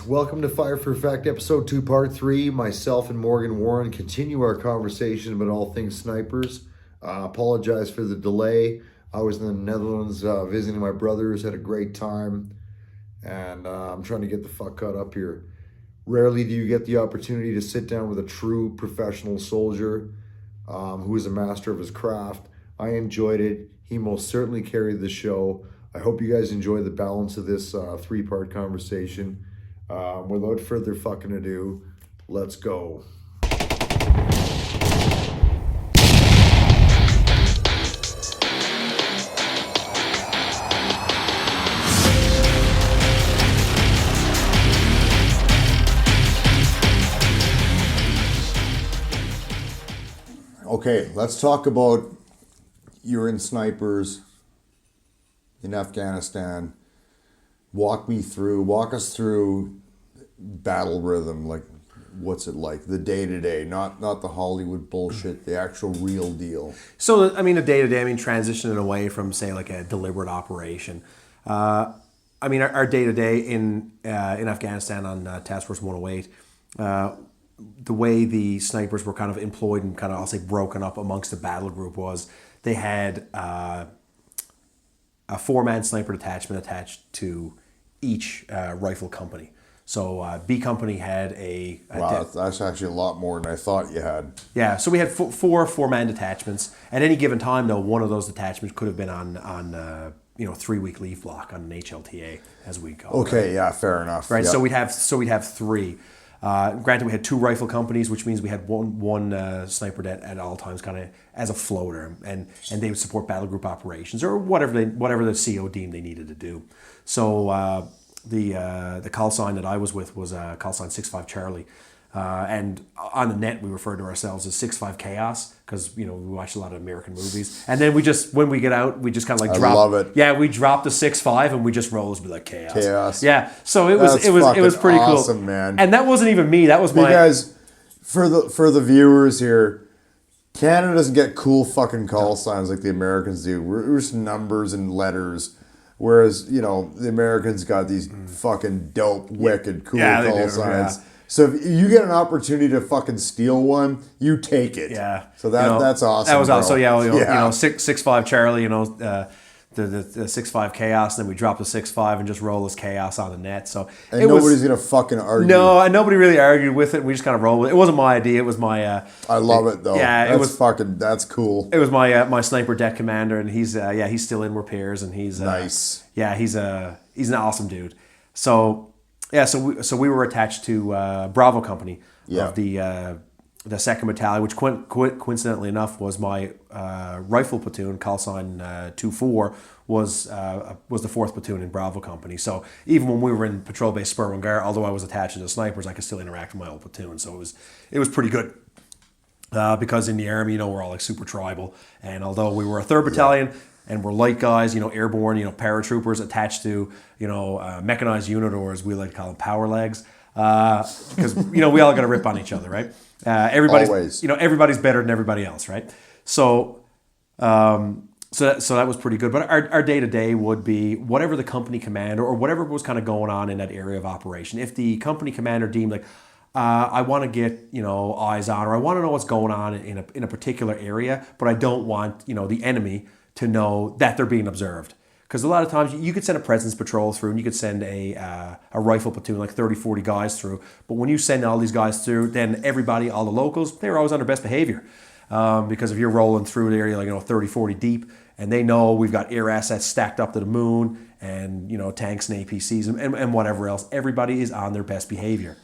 Welcome to Fire for Fact, episode 2, part 3. Myself and Morgan Warren continue our conversation about all things snipers. Apologize for the delay. I was in the Netherlands visiting my brothers, had a great time, and I'm trying to get the fuck caught up here. Rarely do you get the opportunity to sit down with a true professional soldier who is a master of his craft. I enjoyed it. He most certainly carried the show. I hope you guys enjoy the balance of this three-part conversation. Without further fucking ado, let's go. Okay, let's talk about you're in snipers in Afghanistan. Walk us through battle rhythm. Like, what's it like? The day-to-day, not the Hollywood bullshit, the actual real deal. So, I mean, a day-to-day, transitioning away from, say, like a deliberate operation. Our day-to-day in Afghanistan on Task Force 108, the way the snipers were kind of employed and kind of, I'll say, broken up amongst the battle group was they had a 4-man sniper detachment attached to each rifle company. So B company had a wow, that's actually a lot more than I thought you had. Yeah, so we had four-man detachments. At any given time, though, one of those detachments could have been on 3-week leave block on an HLTA, as we call it. Okay, yeah, fair enough. Right, yep. so we'd have three. Granted, we had 2 rifle companies, which means we had one sniper at all times, kind of as a floater, and they would support battle group operations or whatever the CO deemed they needed to do. So the call sign that I was with was call sign 65 Charlie, and on the net we refer to ourselves as 65 Chaos because we watch a lot of American movies, and then when we get out we just kind of like drop. I love it. Yeah, we drop the 65 and we just roll as be like Chaos. Chaos. Yeah, so it was pretty awesome, cool, man. And that wasn't even me. That was my. Because for the viewers here, Canada doesn't get cool fucking call signs like the Americans do. We're just numbers and letters. Whereas, the Americans got these fucking dope, wicked, cool call signs. Yeah. So if you get an opportunity to fucking steal one, you take it. Yeah. So that's awesome. That was awesome. So 6'5" Charlie, the 6'5" Chaos, and then we drop the 6'5" and just roll as Chaos on the net. So nobody's gonna fucking argue. No, and nobody really argued with it. We just kind of rolled with it. It wasn't my idea. It was my. I love it though. Yeah, that's cool. It was my sniper deck commander, and he's still in repairs, and he's nice. Yeah, he's an awesome dude. So yeah, so we were attached to Bravo Company of the 2nd Battalion, which coincidentally enough was my rifle platoon. Call sign 24 was the 4th platoon in Bravo Company. So even when we were in patrol base Spur Gar, although I was attached to the snipers, I could still interact with my old platoon. So it was pretty good. Because in the Army, we're all like super tribal, and although we were a 3rd Battalion and we're light guys, airborne, paratroopers attached to mechanized unit, or as we like to call them, power legs, because we all got to rip on each other, right? Everybody's better than everybody else, right? So that was pretty good. But our day-to-day would be whatever the company commander or whatever was kind of going on in that area of operation. If the company commander deemed like, I want to get eyes on, or I want to know what's going on in a particular area, but I don't want the enemy to know that they're being observed. Because a lot of times you could send a presence patrol through, and you could send a rifle platoon, like 30, 40 guys through. But when you send all these guys through, then everybody, all the locals, they're always on their best behavior. Because if you're rolling through the area, like 30, 40 deep, and they know we've got air assets stacked up to the moon, and tanks and APCs and whatever else, everybody is on their best behavior.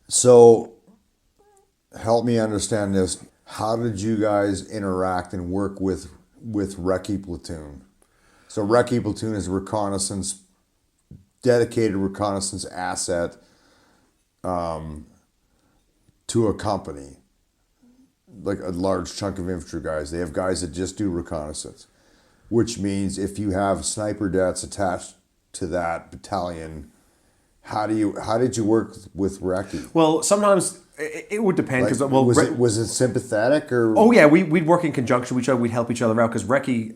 So, help me understand this. How did you guys interact and work with Recce Platoon? So Recce Platoon is a dedicated reconnaissance asset to a company, like a large chunk of infantry guys. They have guys that just do reconnaissance, which means if you have sniper dets attached to that battalion, how did you work with Recce? Well, sometimes It would depend because was it sympathetic or? Oh yeah, we'd work in conjunction with each other. We'd help each other out because Recce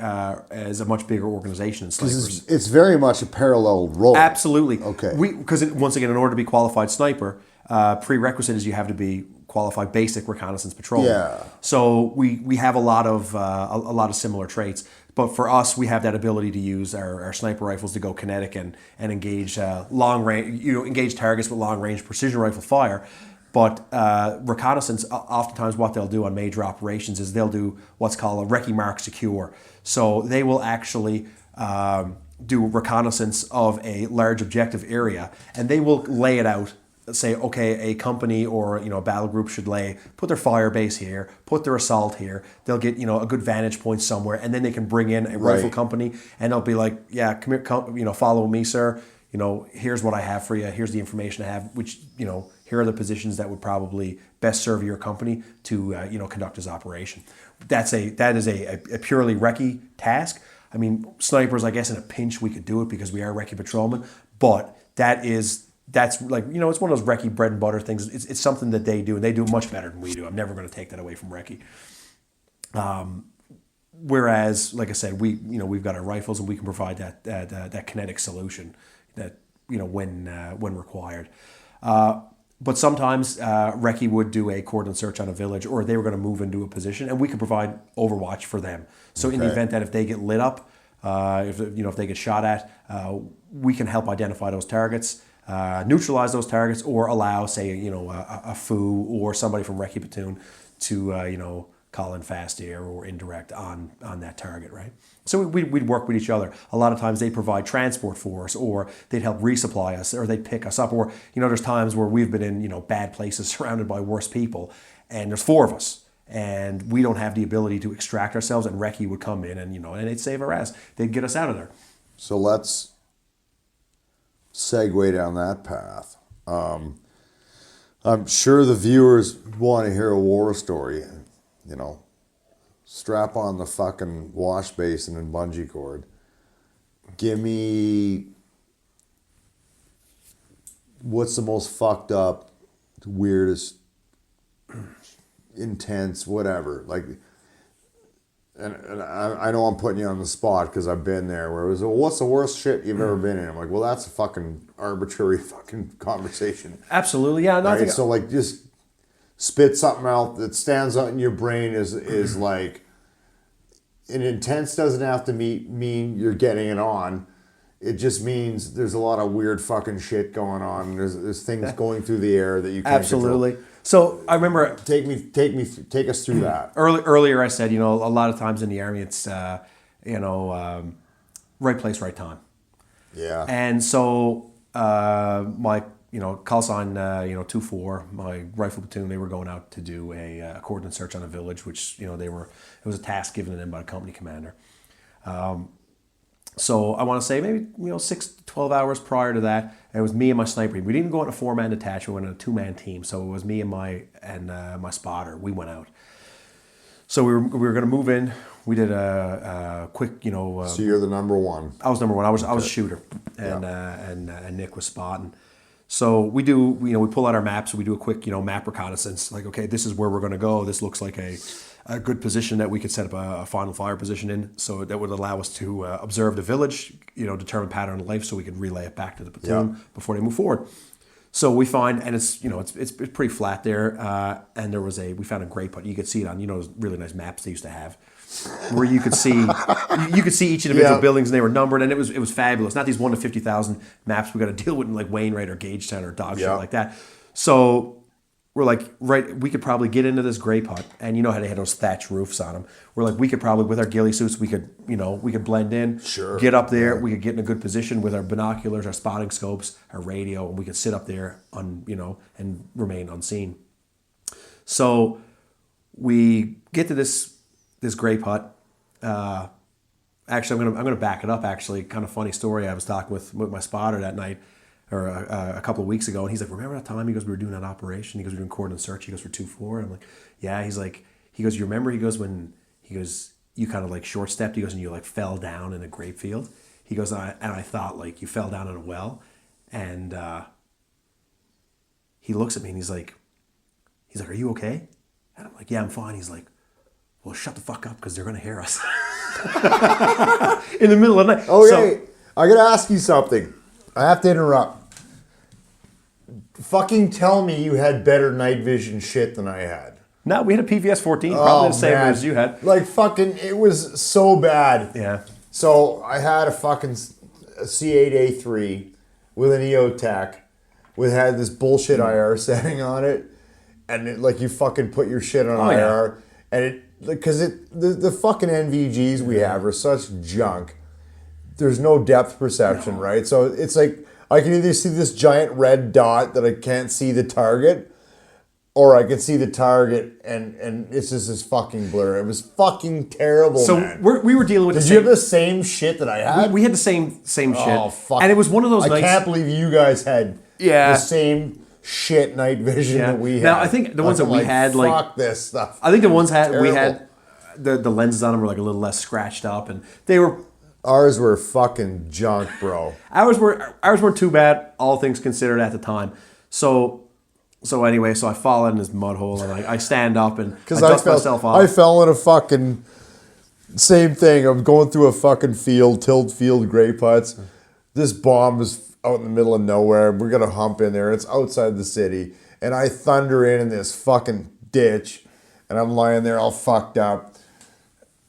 is a much bigger organization than snipers. It's very much a parallel role. Absolutely. Okay. Because once again, in order to be qualified sniper, prerequisite is you have to be qualified basic reconnaissance patrol. Yeah. So we have a lot of similar traits. But for us, we have that ability to use our sniper rifles to go kinetic and engage long range, engage targets with long range precision rifle fire. But reconnaissance, oftentimes what they'll do on major operations is they'll do what's called a recce mark secure. So they will actually do reconnaissance of a large objective area, and they will lay it out. Say, okay, a company or a battle group should put their fire base here, put their assault here. They'll get a good vantage point somewhere, and then they can bring in a rifle company, and they'll be like, yeah, come here, follow me, sir. Here's what I have for you. Here's the information I have. Which here are the positions that would probably best serve your company to conduct this operation. That is a purely recce task. I mean, snipers, I guess in a pinch we could do it because we are recce patrolmen, but that's like, it's one of those recce bread and butter things. It's something that they do, and they do it much better than we do. I'm never going to take that away from recce. Whereas, like I said, we've got our rifles, and we can provide that kinetic solution that when required. But sometimes recce would do a cordon search on a village, or they were going to move into a position, and we could provide overwatch for them. So in the event that if they get lit up, if they get shot at, we can help identify those targets. Neutralize those targets, or allow, say, a FFE or somebody from recce platoon to call in fast air or indirect on that target, right? So we'd work with each other. A lot of times they provide transport for us, or they'd help resupply us, or they'd pick us up, or there's times where we've been in bad places surrounded by worse people, and there's 4 of us, and we don't have the ability to extract ourselves, and recce would come in and and they'd save our ass. They'd get us out of there. So let's segue down that path. I'm sure the viewers want to hear a war story. Strap on the fucking wash basin and bungee cord. Give me what's the most fucked up, weirdest, intense, whatever. Like, and I know I'm putting you on the spot because I've been there, where it was, well, what's the worst shit you've ever been in? I'm like, well, that's a fucking arbitrary fucking conversation. Absolutely, yeah. No, right? So like, just spit something out that stands out in your brain is like, an intense doesn't have to mean you're getting it on. It just means there's a lot of weird fucking shit going on. There's things going through the air that you can't absolutely control. So I remember take us through that. Earlier I said, a lot of times in the Army it's right place, right time. Yeah. And so my call sign 2-4, my rifle platoon, they were going out to do a cordon search on a village, which it was a task given to them by the company commander. So I want to say maybe 6 to 12 hours prior to that, it was me and my sniper team. We didn't go in a 4-man detachment, we went in a 2-man team. So it was me and my spotter. We went out. So we were going to move in. We did a quick, So you're the number one. I was number one. I was a shooter, and Nick was spotting. So we do, we pull out our maps. We do a quick, map reconnaissance. Like, okay, this is where we're going to go. This looks like a good position that we could set up a final fire position in. So that would allow us to observe the village, determine pattern of life, so we could relay it back to the platoon before they move forward. So we find, and it's it's pretty flat there. And we found a great putt. You could see it on those really nice maps they used to have, where you could see each individual buildings, and they were numbered, and it was fabulous. Not these 1 to 50,000 maps we got to deal with in like Wainwright or Gagetown or dog shit like that. So we're like, we could probably get into this gray putt, and you know how they had those thatch roofs on them. We're like, we could probably, with our ghillie suits, we could blend in, get up there, we could get in a good position with our binoculars, our spotting scopes, our radio, and we could sit up there and remain unseen. So we get to this gray putt. Actually, I'm gonna back it up. Actually, kind of funny story. I was talking with my spotter that night, or a couple of weeks ago, and he's like, "Remember that time?" He goes, "We were doing that operation." He goes, "We were doing cordon search." He goes, "For 2-4." I'm like, "Yeah." He goes, "You remember?" He goes, "When you kind of like short stepped." He goes, "And you like fell down in a grape field." He goes, and I thought like you fell down in a well, and he looks at me and he's like, He's like, "Are you okay?" And I'm like, "Yeah, I'm fine." He's like, "Well, shut the fuck up because they're gonna hear us." In the middle of the night. Okay, I gotta ask you something. I have to interrupt. Fucking tell me you had better night vision shit than I had. No, we had a PVS 14, probably the same as you had. Like fucking, it was so bad. Yeah. So I had a fucking C8A3 with an EOTech. We had this bullshit IR setting on it, and it, like you fucking put your shit on IR, and it because the fucking NVGs we have are such junk. There's no depth perception, right? So it's like I can either see this giant red dot that I can't see the target, or I can see the target and it's just this fucking blur. It was fucking terrible, So man. we were dealing with Did the you same... have the same shit that I had? We had the same shit. Oh, fuck. And it was one of those I nights... can't believe you guys had Yeah. the same shit night vision that we had. Now, I think the ones that we had, like... Fuck this stuff. I think the ones we Terrible. had... The lenses on them were like a little less scratched up, and they were... Ours were fucking junk, bro. Ours weren't too bad, all things considered at the time. So anyway, I fall in this mud hole, and I stand up, and I dust myself off. I fell in a fucking... Same thing. I'm going through a fucking tilled field, gray putts. This bomb was out in the middle of nowhere. We're going to hump in there. It's outside the city. And I thunder in this fucking ditch, and I'm lying there all fucked up.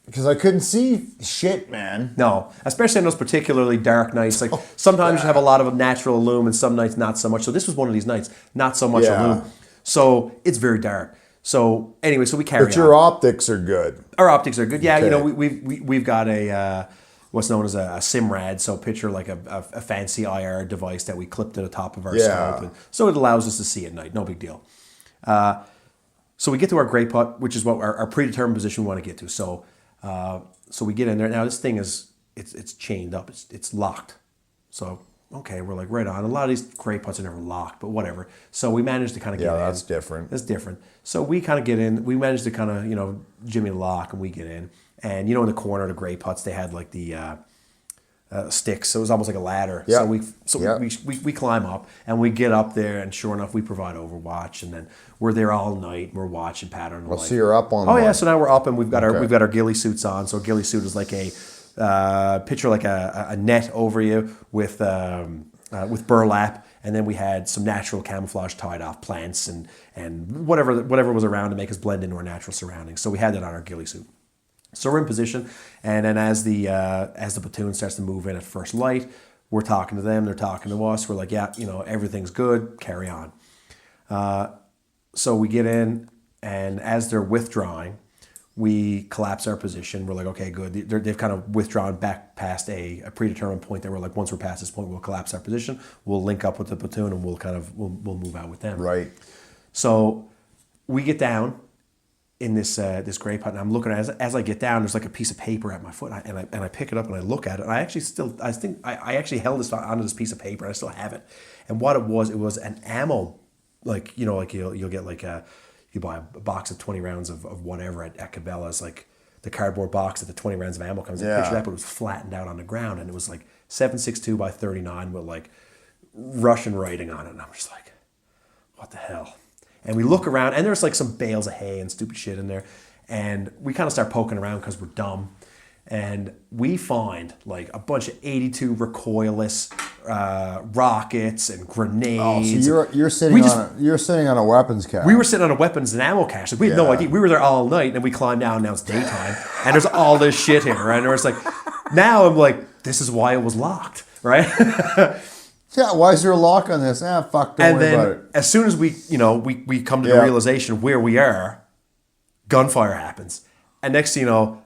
Because I couldn't see shit, man. No, especially on those particularly dark nights. Like sometimes you have a lot of natural illum, and some nights not so much. So this was one of these nights, not so much illum. So it's very dark. So anyway, so we carry on. But your optics are good. Our optics are good. Yeah, Okay. you know, we've got a what's known as a SIMRAD. So picture like a fancy IR device that we clip to the top of our scope. And so it allows us to see at night. No big deal. So we get to our gray putt, which is what our predetermined position we want to get to. So we get in there. Now this thing it's chained up. It's locked. So okay, we're like right on. A lot of these gray putts are never locked, but whatever. So we managed to kind of get in. Yeah, that's different. That's different. So we kind of get in. We managed to kind of jimmy the lock, and we get in. And in the corner of the gray putts, they had like the sticks. So it was almost like a ladder. Yeah. We climb up, and we get up there, and sure enough, we provide Overwatch, and then we're there all night. We're watching pattern. Well, so you're up on Oh one. yeah, so now we're up, and we've got our ghillie suits on. So a ghillie suit is like a picture like a net over you with burlap, and then we had some natural camouflage tied off plants and whatever was around to make us blend into our natural surroundings. So we had that on our ghillie suit. So we're in position, and then as the platoon starts to move in at first light, we're talking to them, they're talking to us. We're like, yeah, everything's good, carry on. So we get in, and as they're withdrawing, we collapse our position. We're like, okay, good. They've kind of withdrawn back past a predetermined point that we're like, once we're past this point, we'll collapse our position. We'll link up with the platoon, and we'll move out with them. Right. So we get down in this gray putt, and I'm looking at it. As I get down, there's like a piece of paper at my foot, and I pick it up and I look at it, and I actually held this onto this piece of paper, and I still have it. And what it was an ammo, like you'll get like you buy a box of 20 rounds of whatever at Cabela's, like the cardboard box that the 20 rounds of ammo comes in. Yeah. Picture that, but it was flattened out on the ground, and it was like 7.62 by 39 with like Russian writing on it, and I'm just like, what the hell? And we look around, and there's like some bales of hay and stupid shit in there. And we kind of start poking around because we're dumb. And we find like a bunch of 82 recoilless rockets and grenades. Oh, so you're sitting on a weapons cache. We were sitting on a weapons and ammo cache. Like, we had no idea. We were there all night, and we climbed down. Now it's daytime, and there's all this shit here. Right? And it's like, now I'm like, this is why it was locked, right? Yeah, why is there a lock on this? Fuck, don't worry about it. And then as soon as we come to the realization where we are, gunfire happens. And next thing you know,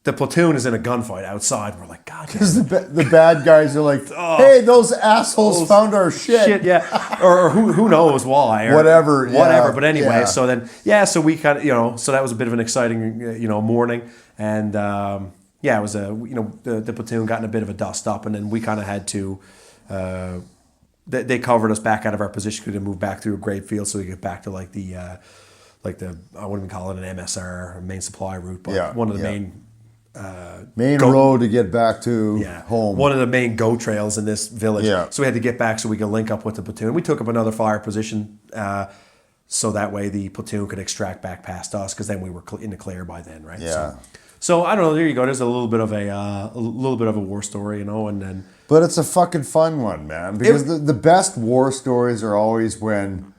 the platoon is in a gunfight outside. We're like, God damn. Because the bad guys are like, hey, those assholes found our shit. Yeah. or who knows why. Or Whatever. But anyway, so then, so we kind of, so that was a bit of an exciting, morning. And, it was the platoon got in a bit of a dust up, and then we kind of had to... they covered us back out of our position. We could move back through a great field, so we get back to like the I wouldn't even call it an MSR, a main supply route, but one of the main road to get back to home. One of the main go trails in this village. Yeah. So we had to get back so we could link up with the platoon. We took up another fire position so that way the platoon could extract back past us, because then we were in the clear by then, right? Yeah. So I don't know. There you go. There's a little bit of a war story, and then. But it's a fucking fun one, man. Because the best war stories are always when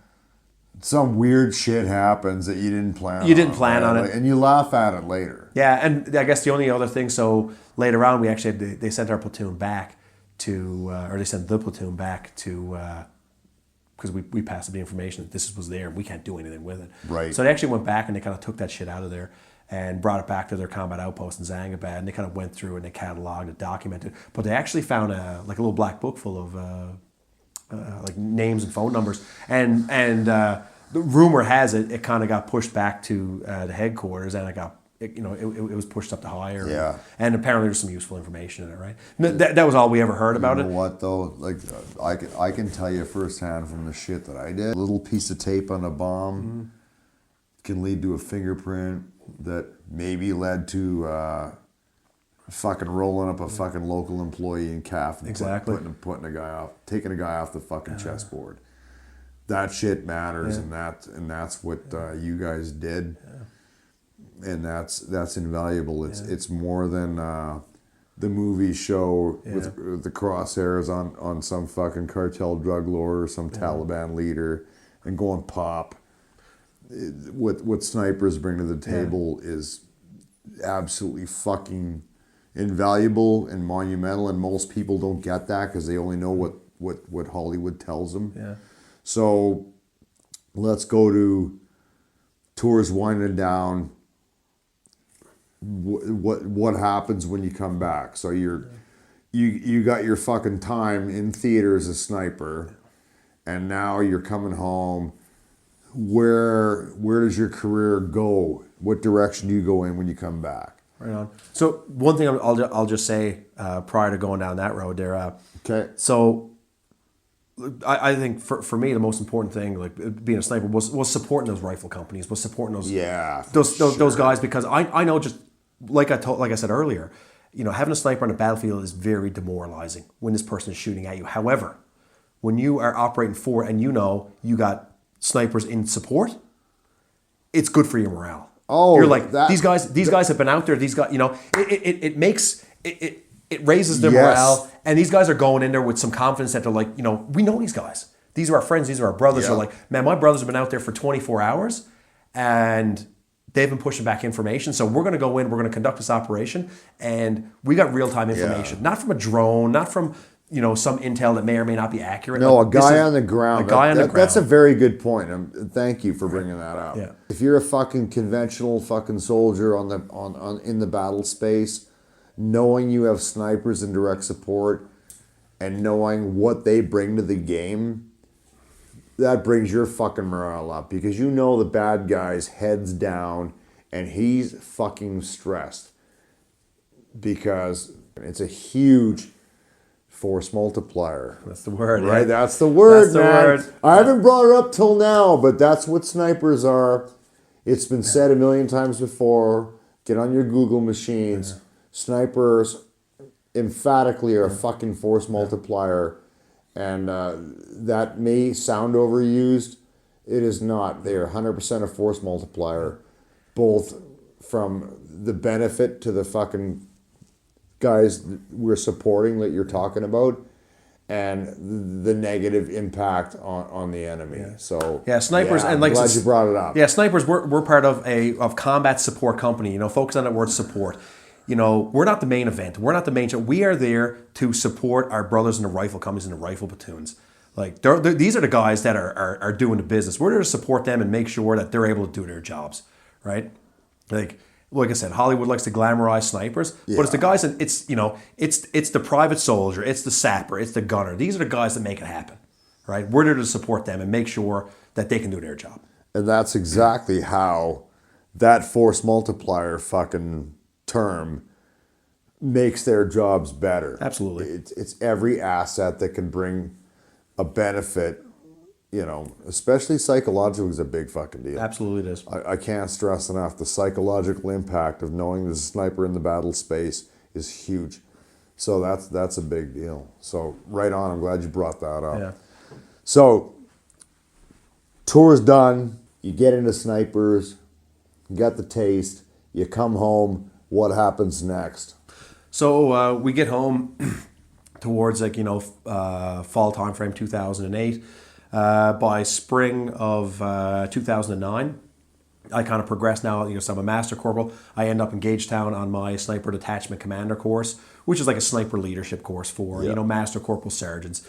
some weird shit happens that you didn't plan on. You didn't plan on it. And you laugh at it later. Yeah, and I guess the only other thing, so later on, we actually they sent our platoon back to, or they sent the platoon back to, because we passed the information that this was there and we can't do anything with it. Right. So they actually went back and they kind of took that shit out of there and brought it back to their combat outpost in Zangabad, and they kind of went through and they cataloged it, documented. But they actually found a little black book full of like names and phone numbers, and the rumor has it kind of got pushed back to the headquarters, and it was pushed up to higher. Yeah. And apparently there's some useful information in it, right? That was all we ever heard about You know it. what though? Like I can tell you firsthand from the shit that I did. A little piece of tape on a bomb can lead to a fingerprint that maybe led to fucking rolling up a fucking local employee in calf and Exactly. putting a guy off, taking a guy off the fucking chessboard. That shit matters, and that's what you guys did, and that's invaluable. It's more than the movie show with the crosshairs on some fucking cartel drug lord or some Taliban leader and going pop. What snipers bring to the table is absolutely fucking invaluable and monumental, and most people don't get that because they only know what Hollywood tells them. Yeah. So let's go to tours winding down. What happens when you come back? So you got your fucking time in theater as a sniper, and now you're coming home. Where does your career go? What direction do you go in when you come back? Right on. So one thing I'll just say prior to going down that road there. Okay. So I think for me the most important thing, like being a sniper, was supporting those rifle companies, was supporting those guys, because I know, just like I said earlier, having a sniper on the battlefield is very demoralizing when this person is shooting at you. However, when you are operating for and you got snipers in support, it's good for your morale. Oh, you're like, these guys have been out there. These guys, it raises their morale, and these guys are going in there with some confidence that they're like, we know these guys. These are our friends. These are our brothers. Yeah. They're like, man, my brothers have been out there for 24 hours, and they've been pushing back information. So we're going to go in. We're going to conduct this operation, and we got real time information, not from a drone, not from some intel that may or may not be accurate. No, a guy on the ground. A guy on the ground. That's a very good point. Thank you for bringing that up. Yeah. If you're a fucking conventional fucking soldier in the battle space, knowing you have snipers in direct support and knowing what they bring to the game, that brings your fucking morale up, because the bad guy's head's down and he's fucking stressed, because it's a huge force multiplier. That's the word, right? Yeah. That's the word, That's the man. word. I haven't brought it up till now, but that's what snipers are. It's been said a million times before. Get on your Google machines. Yeah. Snipers emphatically are a fucking force multiplier, and that may sound overused. It is not. They are 100% a force multiplier, both from the benefit to the fucking guys we're supporting that you're talking about, and the negative impact on the enemy. Yeah. So snipers, and I'm glad you brought it up. Yeah, snipers. We're part of combat support company. Focus on that word support. We're not the main event. We're not the main show. We are there to support our brothers in the rifle companies and the rifle platoons. Like these are the guys that are doing the business. We're there to support them and make sure that they're able to do their jobs, right? Like I said, Hollywood likes to glamorize snipers, but it's the guys, and it's the private soldier, it's the sapper, it's the gunner. These are the guys that make it happen, right? We're there to support them and make sure that they can do their job. And that's exactly how that force multiplier fucking term makes their jobs better. Absolutely. It's every asset that can bring a benefit. Especially psychological is a big fucking deal. Absolutely it is. I can't stress enough the psychological impact of knowing there's a sniper in the battle space is huge. So that's a big deal. So right on, I'm glad you brought that up. Yeah. So tour's done. You get into snipers. You got the taste. You come home. What happens next? So we get home towards fall time frame 2008. By spring of 2009, I kind of progressed now. So I'm a master corporal. I end up in Gagetown on my sniper detachment commander course, which is like a sniper leadership course for master corporal sergeants.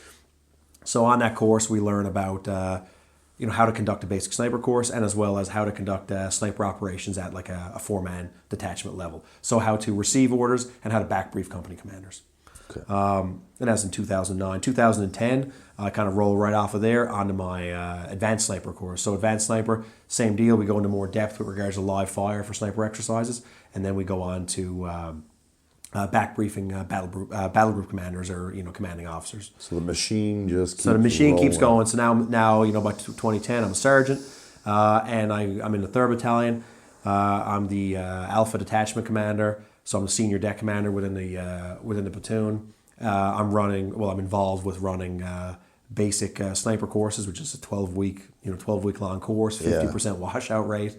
So on that course, we learn about how to conduct a basic sniper course, and as well as how to conduct sniper operations at like a 4-man detachment level. So how to receive orders and how to back brief company commanders. Okay. And that's in 2009. 2010, I kind of roll right off of there onto my advanced sniper course. So advanced sniper, same deal. We go into more depth with regards to live fire for sniper exercises, and then we go on to back briefing battle group commanders or commanding officers. So the machine just keeps So the machine rolling. keeps going. So now by 2010, I'm a sergeant, and I'm in the 3rd Battalion. I'm the Alpha Detachment Commander, so I'm the senior deck commander within the platoon. I'm involved with running basic sniper courses, which is a 12-week long course, 50% washout rate.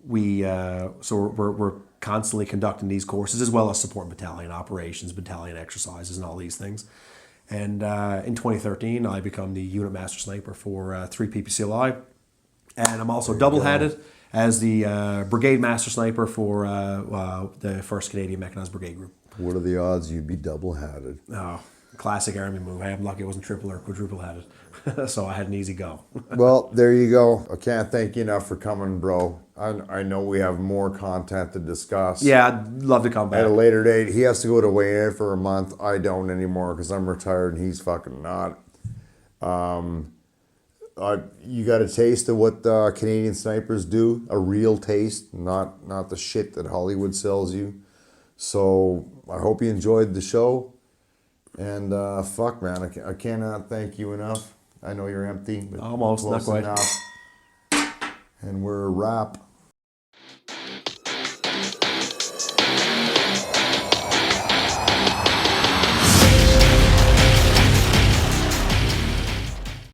We're constantly conducting these courses, as well as supporting battalion operations, battalion exercises, and all these things. And in 2013, I become the unit master sniper for 3 PPCLI, and I'm also double-hatted as the brigade master sniper for the 1st Canadian Mechanized Brigade Group. What are the odds you'd be double-hatted? Oh, classic Army move. I'm lucky I wasn't triple or quadruple-hatted, so I had an easy go. Well, there you go. I can't thank you enough for coming, bro. I know we have more content to discuss. Yeah, I'd love to come back. At a later date. He has to go to Wayne for a month. I don't anymore because I'm retired and he's fucking not. You got a taste of what Canadian snipers do. A real taste, not the shit that Hollywood sells you. So I hope you enjoyed the show. And fuck, man, I cannot thank you enough. I know you're empty, but Almost, not close quite. enough. And we're a wrap.